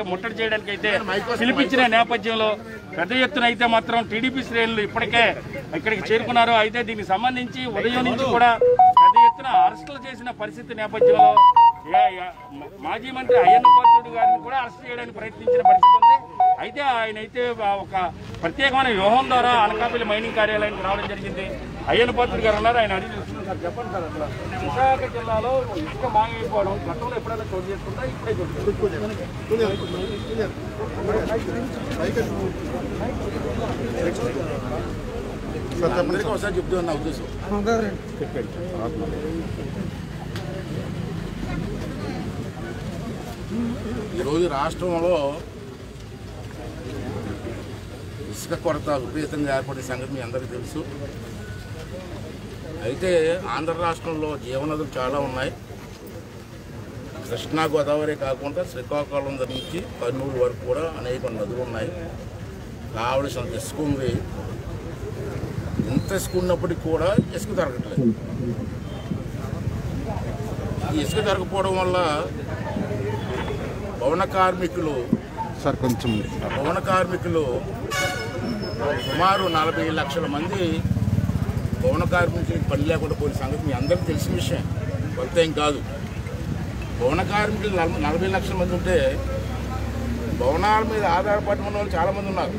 ముట్టడి చేయడానికి అయితే పిలిపించిన నేపథ్యంలో పెద్ద ఎత్తున అయితే మాత్రం టీడీపీ శ్రేణులు ఇప్పటికే ఇక్కడికి చేరుకున్నారు. అయితే దీనికి సంబంధించి ఉదయం నుంచి కూడా పెద్ద ఎత్తున అరెస్టులు చేసిన పరిస్థితి నేపథ్యంలో మాజీ మంత్రి అయ్యన్న పాత్రుడు గారిని కూడా అరెస్ట్ చేయడానికి ప్రయత్నించిన పరిస్థితి ఉంది. అయితే ఆయన అయితే ఒక ప్రత్యేకమైన వ్యూహం ద్వారా అనకాపల్లి మైనింగ్ కార్యాలయానికి రావడం జరిగింది. అయ్యన్న పాత్రుడు గారు ఉన్నారు, ఆయన అడిగి చూస్తున్నారు. సార్ చెప్పండి సార్, అసలు విశాఖ జిల్లాలో ఇసుక మాగిపోవడం గతంలో ఎప్పుడైనా చోటు చేసుకుంటా ఇప్పుడే ఒకసారి చెప్తున్నా నా ఉద్దేశం. ఈరోజు రాష్ట్రంలో ఇసుక కొరత విపరీతంగా ఏర్పడిన సంగతి మీ అందరికీ తెలుసు. అయితే ఆంధ్ర రాష్ట్రంలో జీవనదులు చాలా ఉన్నాయి. కృష్ణా గోదావరి కాకుండా శ్రీకాకుళం నుంచి కర్నూలు వరకు కూడా అనేక నదులు ఉన్నాయి. కావలసినంత ఇసుక ఉంది. ఇంత ఇసుక ఉన్నప్పటికీ కూడా ఇసుక దొరకట్లేదు. ఈ ఇసుక దొరకపోవడం వల్ల భవన కార్మికులు సుమారు 40 లక్షల మంది భవన కార్మికులకు పని లేకుండా పోయిన సంగతి మీ అందరికీ తెలిసిన విషయం, కొత్త ఏం కాదు. భవన కార్మికులు 40 లక్షల మంది ఉంటే భవనాల మీద ఆధారపడి ఉన్న వాళ్ళు చాలామంది ఉన్నారు.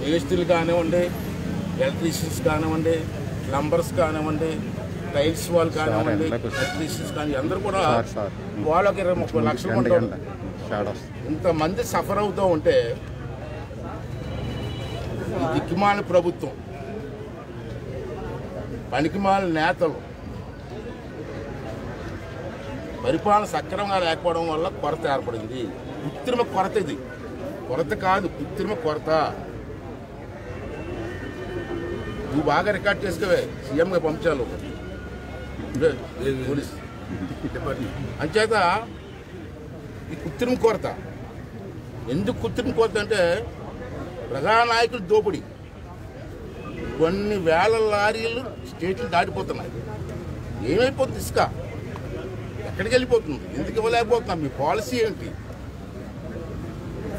మేస్త్రీలు కానివ్వండి, ఎలక్ట్రీషియన్స్ కానివ్వండి, ప్లంబర్స్ కానివ్వండి, టైల్స్ వాళ్ళు కానివ్వండి, ఎలక్ట్రీషియన్స్ కానీ అందరూ కూడా వాళ్ళకి 20-30 లక్షలు ఉంటారు. ఇంతమంది సఫర్ అవుతూ ఉంటే ఈ దిక్కుమాల ప్రభుత్వం, పనికిమాల నేతలు పరిపాలన సక్రమంగా లేకపోవడం వల్ల కొరత ఏర్పడింది. కృత్రిమ కొరత, ఇది కొరత కాదు, కృత్రిమ కొరత. నువ్వు బాగా రికార్డ్ చేసుకోవే, సీఎంగా పంపించాలి పోలీస్ డిపార్ట్మెంట్. అంచేత ఈ కృత్రిమ కొరత ఎందుకు కృత్రిమ కొరత అంటే ప్రజానాయకులు దోపిడీ. కొన్ని వేల లారీలు స్టేట్లు దాటిపోతున్నాయి. ఏమైపోతుంది ఇసుక? ఎక్కడికి వెళ్ళిపోతుంది? ఎందుకు ఇవ్వలేకపోతున్నాం? మీ పాలసీ ఏంటి?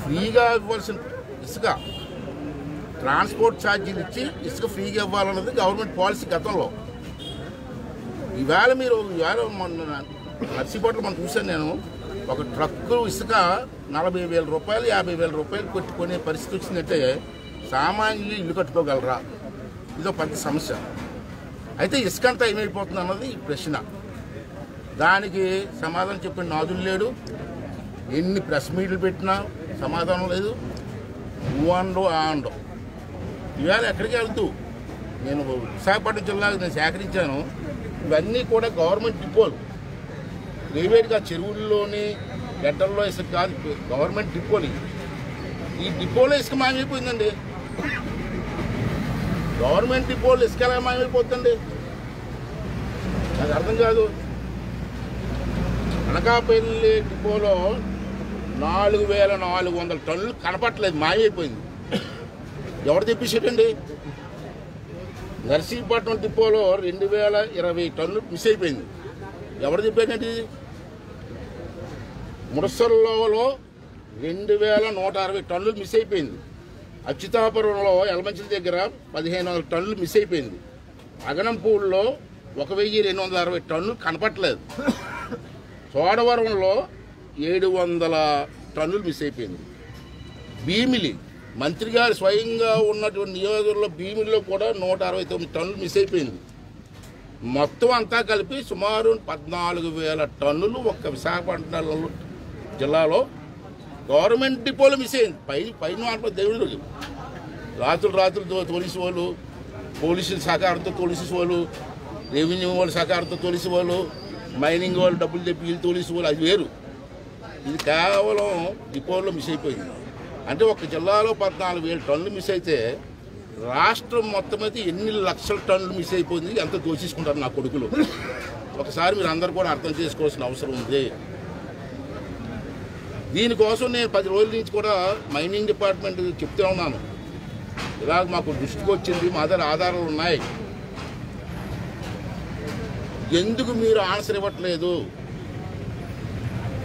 ఫ్రీగా ఇవ్వాల్సిన ఇసుక, ట్రాన్స్పోర్ట్ ఛార్జీలు ఇచ్చి ఇసుక ఫ్రీగా ఇవ్వాలన్నది గవర్నమెంట్ పాలసీ గతంలో. ఈవేళ మొన్న నర్సీపట్నం మనం చూశాను నేను, ఒక ట్రక్కు ఇసుక 40,000 రూపాయలు 50,000 రూపాయలు కొట్టుకునే పరిస్థితి వచ్చిందంటే సామాన్యులు ఇల్లు కట్టుకోగలరా? ఇదో పెద్ద సమస్య. అయితే ఇసుక అంతా ఏమైపోతుంది అన్నది ఈ ప్రశ్న. దానికి సమాధానం చెప్పిన నాదులు లేడు. ఎన్ని ప్రెస్ మీట్లు పెట్టినా సమాధానం లేదు. ఊండో ఆండో. ఇవాళ ఎక్కడికి వెళ్తూ నేను విశాఖపట్నం జిల్లాకు నేను సేకరించాను. ఇవన్నీ కూడా గవర్నమెంట్ డిపోలు, ప్రైవేట్గా చెరువుల్లోని గడ్డల్లో ఇసుక కాదు, గవర్నమెంట్ డిపోలు. ఈ డిపోలో ఇసుక మాయమైపోయిందండి. గవర్నమెంట్ డిపోలు ఇసుక ఎలా మాయమైపోతుందండి? నాకు అర్థం కాదు. అనకాపల్లి డిపోలో 4,400 టన్నులు కనపట్లేదు, మాయమైపోయింది. ఎవరు తెప్పించాడండి? నర్సీపట్నం డిపోలో 2,020 టన్నులు మిస్ అయిపోయింది. ఎవరు చెప్పాడండి? ముడసల్లో 2,160 టన్నులు మిస్ అయిపోయింది. అచ్యుతాపురంలో ఎలమంచిల దగ్గర 1,500 టన్నులు మిస్ అయిపోయింది. అగనంపూడిలో 1,260 టన్నులు కనపట్లేదు. చోడవరంలో 700 టన్నులు మిస్ అయిపోయింది. భీమిలి మంత్రి గారు స్వయంగా ఉన్నటువంటి నియోజకవర్గంలో భీమిలిలో కూడా 169 టన్నులు మిస్ అయిపోయింది. మొత్తం అంతా కలిపి సుమారు 14,000 టన్నులు ఒక్క విశాఖపట్నం జిల్లాలో గవర్నమెంట్ డిపోలు మిస్ అయింది. పైన దేవుళ్ళు రాత్రులు తోలిసి వాళ్ళు, పోలీసుల సహకారంతో తోలిసి వాళ్ళు, రెవెన్యూ వాళ్ళ సహకారంతో తోలిసి వాళ్ళు, మైనింగ్ వాళ్ళు డబ్బులు తెప్పి వీళ్ళు తోలిసి వాళ్ళు, అది వేరు. ఇది కేవలం డిపోలో మిస్ అయిపోయింది. అంటే ఒక జిల్లాలో 14,000 టన్నులు మిస్ అయితే రాష్ట్రం మొత్తం అయితే ఎన్ని లక్షల టన్నులు మిస్ అయిపోయింది, ఎంత దోషించుకుంటారు నా కొడుకులు. ఒకసారి మీరు అందరూ కూడా అర్థం చేసుకోవాల్సిన అవసరం ఉంది. దీనికోసం నేను 10 రోజుల నుంచి కూడా మైనింగ్ డిపార్ట్మెంట్ చెప్తూ ఉన్నాను. ఇలాగ మాకు దృష్టికి వచ్చింది, మా దగ్గర ఆధారాలు ఉన్నాయి, ఎందుకు మీరు ఆన్సర్ ఇవ్వట్లేదు?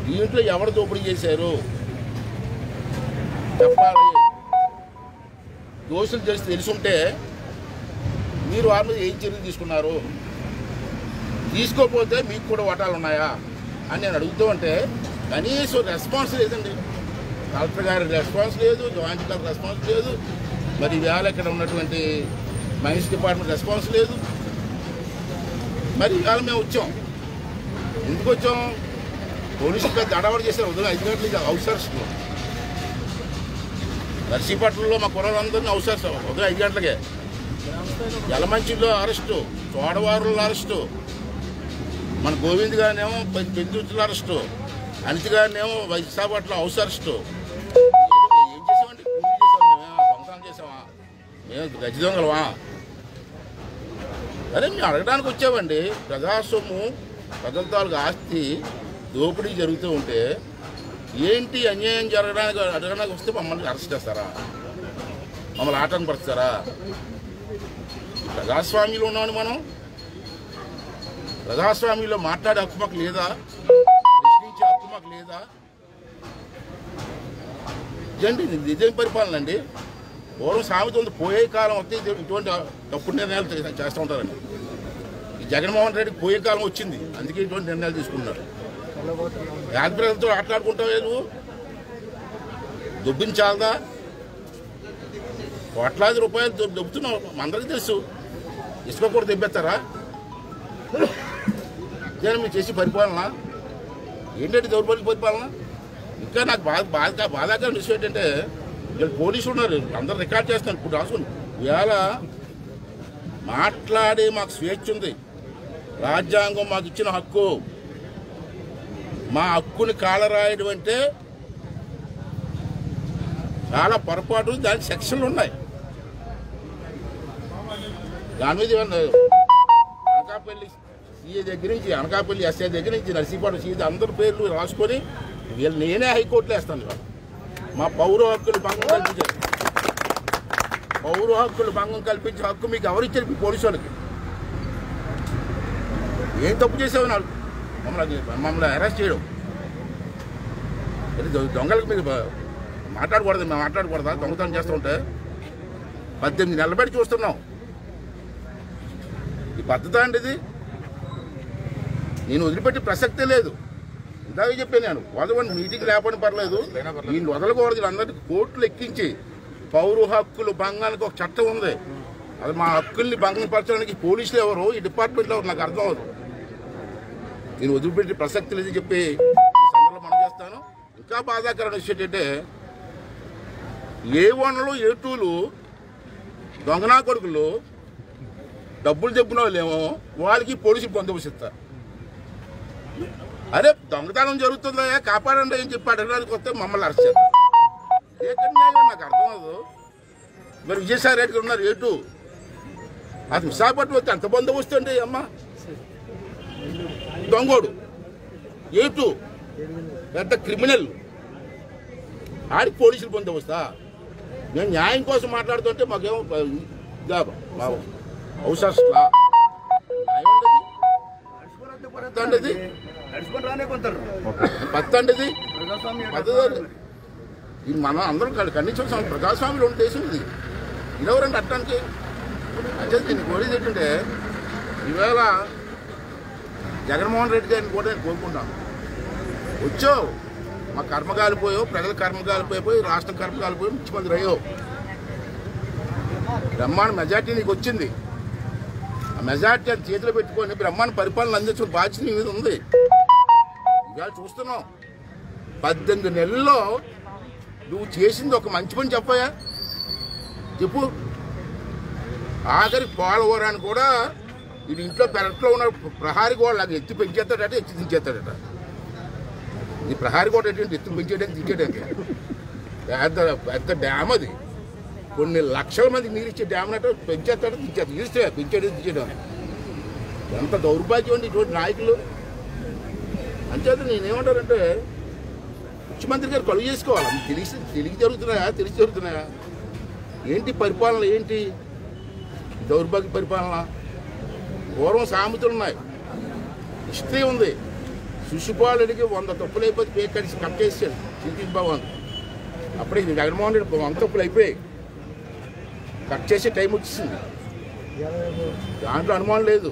దీంట్లో ఎవరు దోపిడీ చేశారు? చెప్పాలి. దోషులు చేసి తెలుసుంటే మీరు వారి మీద ఏం చర్యలు తీసుకున్నారు, తీసుకోకపోతే మీకు కూడా వాటాలు ఉన్నాయా అని నేను అడుగుతూ ఉంటే కనీసం రెస్పాన్స్ లేదండి. కలెక్టర్ గారి రెస్పాన్స్ లేదు, జాయింట్ కలెక్టర్ రెస్పాన్స్ లేదు, మరి ఇవాళ ఇక్కడ ఉన్నటువంటి మైన్స్ డిపార్ట్మెంట్ రెస్పాన్స్ లేదు. మరి ఇవాళ మేము వచ్చాం. ఎందుకు వచ్చాం? పోలీసులు పెద్ద అడవాడు చేశారు. ఉదయం 5 గంటలకి హౌస్ అరెస్ట్లో నర్సీపట్నంలో మా కుర్రలందరినీ హౌస్ అరెస్ట్ ఉదయం 5 గంటలకే. యలమంచిలో అరెస్టు, చోడవారులో అరెస్టు, మన గోవింద్ గారినేమో పెంచుతుల అరెస్టు, అనిత గారినేమో విశాఖపట్నం హౌస్ అరెస్టు. ఏం చేసామండి? పూజలు చేసాం, మేమేమో దొంగతనం చేసామా? మేము గజ్జి దొంగలమా? అరే మేము అడగడానికి వచ్చామండి. ప్రజాస్వామ్యం ప్రజల తాలూకు ఆస్తి దోపిడీ జరుగుతూ ఉంటే ఏంటి అన్యాయం అడగడానికి వస్తే మమ్మల్ని అరెస్ట్ చేస్తారా? మమ్మల్ని ఆటంకం పరుస్తారా? ప్రజాస్వామ్యంలో ఉన్నామని మనం ప్రజాస్వామ్యంలో మాట్లాడే హక్కు మాకు లేదా? ప్రశ్నించే హక్కు మాకు లేదా? ఇదండి నిజం పరిపాలన అండి. పూర్వం సామెత ఉంది, పోయే కాలం వస్తే ఇటువంటి తప్పుడు నిర్ణయాలు చేస్తూ ఉంటారండి. ఈ జగన్మోహన్ రెడ్డికి పోయే కాలం వచ్చింది, అందుకే ఇటువంటి నిర్ణయాలు తీసుకుంటున్నారు. యాదగిరితో ఆటలాడుకుంటావే నువ్వు? దొబ్బించాలదా? కోట్లాది రూపాయలు దొబ్బుతున్నావు, అందరికీ తెలుసు. ఇసుక కూడా దెబ్బెత్తారా? ఇదే మీరు చేసి పరిపాలన ఏంటంటే దౌర్బల్య పరిపాలన. ఇంకా నాకు బాధాకరమైన విషయం ఏంటంటే వీళ్ళు పోలీసులు ఉన్నారు, అందరూ రికార్డ్ చేస్తాను. ఇప్పుడు రాసుకుని ఇవాళ మాట్లాడే మాకు స్వేచ్ఛ ఉంది, రాజ్యాంగం మాకు ఇచ్చిన హక్కు. మా హక్కుని కాలరాయడం అంటే చాలా పొరపాటు, దానికి సెక్షన్లు ఉన్నాయి. దాని మీద అనకాపల్లి సీఏ దగ్గర నుంచి, అనకాపల్లి ఎస్ఐ దగ్గర నుంచి, నర్సీపట్నం సీఏ అందరి పేర్లు రాసుకొని వీళ్ళు నేనే హైకోర్టులో వేస్తాను. ఇవాళ మా పౌర హక్కులు భంగం కల్పించారు. పౌర హక్కులు భంగం కల్పించే హక్కు మీకు ఎవరిచ్చారు? మీ పోలీసు వాళ్ళకి. ఏం తప్పు చేసావు నాకు మమ్మల్ని అరెస్ట్ చేయడం? దొంగలకు మీరు మాట్లాడకూడదు, మేము మాట్లాడకూడదా? దొంగతనం చేస్తూ ఉంటే 18 నెలల బట్టి చూస్తున్నాం. ఈ పద్ధతి అండి ఇది. నేను వదిలిపెట్టే ప్రసక్తే లేదు. ఇందాక చెప్పాను నేను, వదలని మీటింగ్ లేకపోయినా పర్లేదు, నేను వదలకూడదు. అందరికీ కోర్టులు ఎక్కించి పౌర హక్కులు భంగానికి ఒక చట్టం ఉంది. అది మా హక్కుల్ని భంగపరచడానికి పోలీసులు ఎవరు, ఈ డిపార్ట్మెంట్లో ఎవరు నాకు అర్థం అవ్వదు. నేను వదిలిపెట్టే ప్రసక్తి లేదని చెప్పి ఈ సందర్భంలో మనం చేస్తాను. ఇంకా బాధాకరమైన విషయం ఏంటంటే A1లు A2లు దొంగనా కొడుకులు డబ్బులు చెప్పిన వాళ్ళేమో వాళ్ళకి పోలీసులు బందోబస్తు. అరే దొంగతనం జరుగుతుందా, కాపాడండి అని చెప్పి అడగడానికి వస్తే మమ్మల్ని అరెస్ట్ చేస్తారు. ఏ కన్యాయం నాకు అర్థం అవ్వదు. మరి విజయసాయి రెడ్డి గారు ఉన్నారు A2, అది విశాఖపట్నం వస్తే ఎంత బందోబస్తు అండి అమ్మ. దొంగోడు A2 పెద్ద క్రిమినల్, ఆడికి పోలీసులు బందోబస్తా? మేము న్యాయం కోసం మాట్లాడుతుంటే మాకేమో అవసరం పత్తండిది ఇది మనం అందరం ఖండించాల్సిన ప్రజాస్వామ్యంలో ఉన్న దేశం ఇది. ఇదెవరంటే అట్టానికి అంటే దీన్ని కోరేది ఏంటంటే ఈవేళ జగన్మోహన్ రెడ్డి గారిని కూడా నేను కోరుకుంటాను. వచ్చావు, మా కర్మకాలిపోయావు, ప్రజల కర్మకాలిపోయిపోయి, రాష్ట్రం కర్మకాలిపోయి ముఖ్యమంత్రి అయ్యావు. బ్రహ్మాండ మెజార్టీ నీకు వచ్చింది. ఆ మెజార్టీ అది చేతిలో పెట్టుకొని బ్రహ్మాండ పరిపాలన అందించిన బాధ్యత నీ మీద ఉంది. ఇవాళ చూస్తున్నాం 18 నెలల్లో నువ్వు చేసింది ఒక మంచి పని చెప్పయా చెప్పు. ఆఖరి పోలవరాన్ని కూడా ఇది ఇంట్లో పెరట్లో ఉన్న ప్రహారీ గోడ లాగా ఎత్తి పెంచేస్తాడట, ఎత్తి దించేస్తాడట. ఈ ప్రహారీ గోడ ఏంటంటే ఎత్తులు పెంచేయడానికి దించేయడానికి పెద్ద డ్యామ్ అది. కొన్ని లక్షల మంది నీరు ఇచ్చే డ్యామ్ నట్టు పెంచేస్తాడు, దించేస్తాడు. ఇస్తే పెంచేయడం దించేయడం ఎంత దౌర్భాగ్యం అండి ఇటువంటి నాయకులు. అంచేత నేనేమంటానంటే ముఖ్యమంత్రి గారు కలుగు చేసుకోవాలి. తెలిసి జరుగుతున్నాయా ఏంటి పరిపాలన, ఏంటి దౌర్భాగ్య పరిపాలన. పూర్వం సామెతలు ఉన్నాయి, హిస్టరీ ఉంది. శిశుపాలుడికి 100 తప్పులైపోతే పేకడిసి కట్టేసాడు శ్రీకృష్ణ భగవాన్. అప్పుడే జగన్మోహన్ రెడ్డి వంద తప్పులు అయిపోయాయి, కట్ చేసే టైం వచ్చేసింది, దాంట్లో అనుమానం లేదు.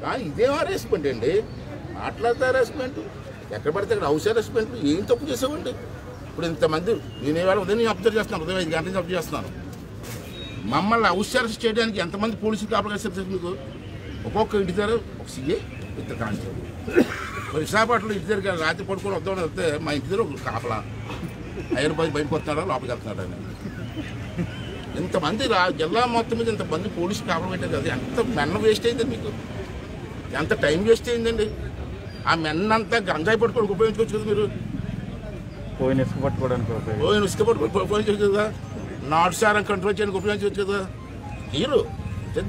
కానీ ఇదేం అరెస్ట్మెంట్ అండి, మాట్లాడితే అరెస్ట్మెంట్, ఎక్కడ పడితే అక్కడ హౌస్ అరెస్ట్మెంట్. ఏం తప్పు చేసామండి? ఇప్పుడు ఇంతమంది నేను ఇవాళ ఉదయం అబ్జర్వ్ చేస్తున్నాను, ఉదయం 5 గంటల నుంచి అబ్జర్వ్ చేస్తున్నాను. మమ్మల్ని హౌస్ అరెస్ట్ చేయడానికి ఎంతమంది పోలీసులు కాపలాస్తారు మీకు? ఒక్కొక్క ఇంటి దగ్గర ఒక సీఏ, 2 కానిస్టేబుల్. మరి విశాఖపట్నంలో ఇంటి దగ్గర రాత్రి పడుకొని వద్దామని వస్తే మా ఇంటి దగ్గర ఒక కాపలా, 5 రూపాయలు బయటకు వస్తున్నాడా లోపలికి వెళ్తున్నాడు అని. ఇంతమంది జిల్లా మొత్తం మీద ఇంతమంది పోలీసులు కాపలా పెట్టారు కదా, ఎంత మెన్న వేస్ట్ అయిందండి మీకు, ఎంత టైం వేస్ట్ అయిందండి. ఆ మెన్నంతా గంజాయి పట్టుకోవడానికి ఉపయోగించుకోవచ్చు కదా మీరు, పోయిన ఇసుక పట్టుకోవడానికి ఉపయోగించవచ్చు కదా, నాటు సారం కంట్రోల్ చేయడానికి ఉపయోగించవచ్చు కదా మీరు.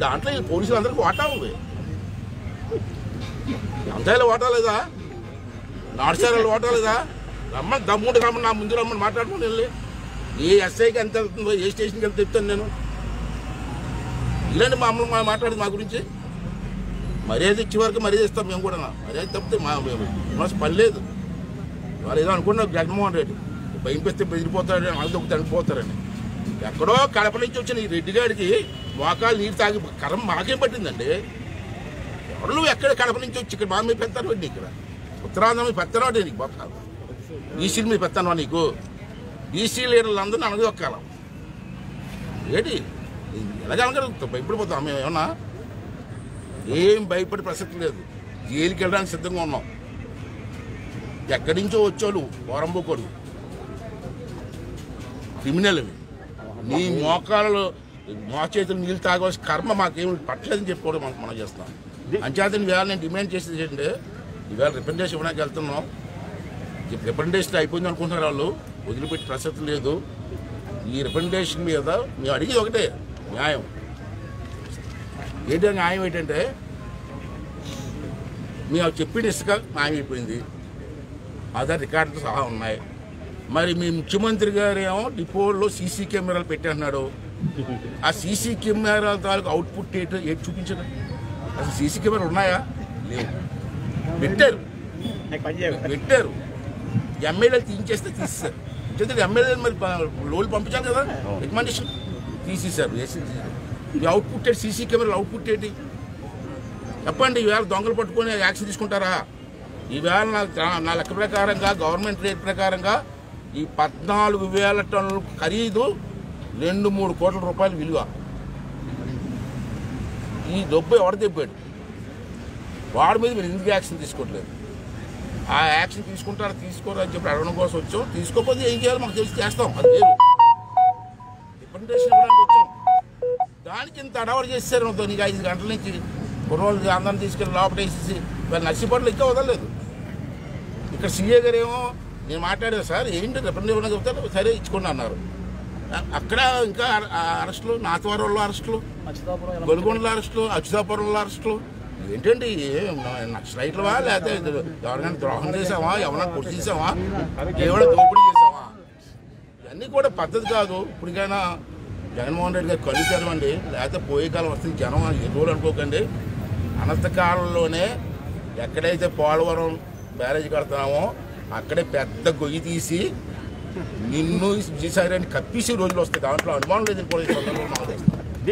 దాంట్లో పోలీసులు అందరికీ వాటా ఉంది, గంజాయిలో వాటా లేదా, నాటు సారాలు వాటా లేదా? రమ్మని దమ్ముడు రమ్మని, నా ముందు రమ్మని మాట్లాడుకుని వెళ్ళి ఏ ఎస్ఐకి ఎంత వెళ్తుందో, ఏ స్టేషన్కి వెళ్తే చెప్తాను నేను. ఇలాంటి మామూలు మాట్లాడదు మా గురించి. మర్యాద ఇచ్చే వరకు మర్యాద ఇస్తాం మేము కూడా, మర్యాద తప్పితే మా పని లేదు. వాళ్ళు ఏదో అనుకున్నారు జగన్మోహన్ రెడ్డి భయం పెడితే బెదిరిపోతాడు, అదొక చనిపోతారని. ఎక్కడో కడప నుంచి వచ్చిన ఈ రెడ్డి గారికి మోకాలు నీరు తాగి కరం మాకేం పట్టిందండి? ఎవరు నువ్వు ఎక్కడ కడప నుంచి వచ్చి ఇక్కడ మా మీద పెడతాను అండి, ఇక్కడ ఉత్తరాంధ్ర మీద పెడతాను అంటే నీకు బొక్కలు, బీసీల మీద పెడతాను నీకు. బీసీ లీడర్లు అందరినీ అనగదొక్కాల ఏంటి? ఎలాగలగలుగుతాం? భయపడిపోతాం మేము ఏమన్నా? ఏం భయపడే ప్రసక్తి లేదు, జైలుకి వెళ్ళడానికి సిద్ధంగా ఉన్నాం. ఎక్కడి నుంచో వచ్చాడు వరంబోకోడు క్రిమినల్, నీ మోకాలలో చేతులు నీళ్ళు తాగవలసిన కర్మ మాకేమి పట్టలేదని చెప్పుకోవడం మనం చేస్తాం. అంచేత ఇవాళ నేను డిమాండ్ చేసేది ఏంటంటే, ఇవాళ రిప్రజెంటేషన్ ఇవ్వడానికి వెళ్తున్నాం. రిప్రజెంటేషన్ అయిపోయింది అనుకుంటున్నారు వాళ్ళు, వదిలిపెట్టి ప్రసక్తి లేదు. ఈ రిప్రజెంటేషన్ మీద మేము అడిగేది ఒకటే న్యాయం. ఏంటంటే న్యాయం ఏంటంటే, మేము చెప్పిన ఇసుక న్యాయం అయిపోయింది, ఆధార్ రికార్డులు సహా ఉన్నాయి. మరి మీ ముఖ్యమంత్రి గారు ఏమో డిపోలో సీసీ కెమెరాలు పెట్టేస్తున్నాడు. ఆ సీసీ కెమెరాల తాలూకు అవుట్పుట్ ఏంటి చూపించండి. అసలు సీసీ కెమెరాలు ఉన్నాయా? లేవు. పెట్టారు ఎమ్మెల్యేలు తీయించేస్తే తీసేశారు. ఎందుకంటే ఎమ్మెల్యేలు మరి లోన్లు పంపించాలి కదా, రికమెండేషన్ తీసేశారు. ఈ అవుట్పుట్ ఏంటి? సీసీ కెమెరాలు అవుట్పుట్ ఏంటి చెప్పండి. ఈవేళ దొంగలు పట్టుకొని యాక్షన్ తీసుకుంటారా? ఈవేళ నా లెక్క ప్రకారంగా, గవర్నమెంట్ రేట్ ప్రకారంగా ఈ 14,000 టన్నుల ఖరీదు 2-3 కోట్ల రూపాయలు విలువ. ఈ డబ్బు ఎవరు తెప్పాడు? వాడి మీద మీరు ఎందుకు యాక్షన్ తీసుకోవట్లేదు? ఆ యాక్షన్ తీసుకుంటారా తీసుకోరా అని చెప్పి అడగడం కోసం వచ్చాం. తీసుకోకపోతే ఏం చేయాలో మాకు తెలిసి చేస్తాం, అది వేరు. రిప్రజెంటేషన్ ఇవ్వడానికి వచ్చాం, దానికి ఇంత అడవరు చేశారు. నీకు 5 గంటల నుంచి కుర్రోళ్ళు అందరిని తీసుకెళ్ళి లోపటేసేసి నర్సీపట్ల ఇంకా వదలలేదు. ఇక్కడ సీఏ గారు ఏమో నేను మాట్లాడాను, సార్ ఏంటి రిప్రజెంటేషన్ చెప్తారు, సరే ఇచ్చుకోండి అన్నారు. అక్కడ ఇంకా అరెస్టులు, నాతవరంలో అరెస్టులు, గొలుగొండలో అరెస్టులు, అచ్యుతాపురంలో అరెస్టులు. ఏంటండి నక్సలైట్లవా, లేకపోతే ఎవరికైనా ద్రోహం చేసావా, ఎవరైనా కొట్టి చేసావా, ఏమైనా దోపిడీ చేసావా? ఇవన్నీ కూడా పద్ధతి కాదు. ఇప్పటికైనా జగన్మోహన్ రెడ్డి గారు కళ్ళు తెరవండి, లేకపోతే పోయే కాలం వస్తుంది. జనం ఎదురు అనుకోకండి. అనంతకాలంలోనే ఎక్కడైతే పోలవరం బ్యారేజ్ కడుతున్నామో అక్కడే పెద్ద గొయ్యి తీసి నిన్ను జీసారని కప్పేసి రోజులు వస్తాయి. దాంట్లో అనుమానం లేదు.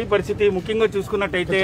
ఈ పరిస్థితి ముఖ్యంగా చూసుకున్నట్టయితే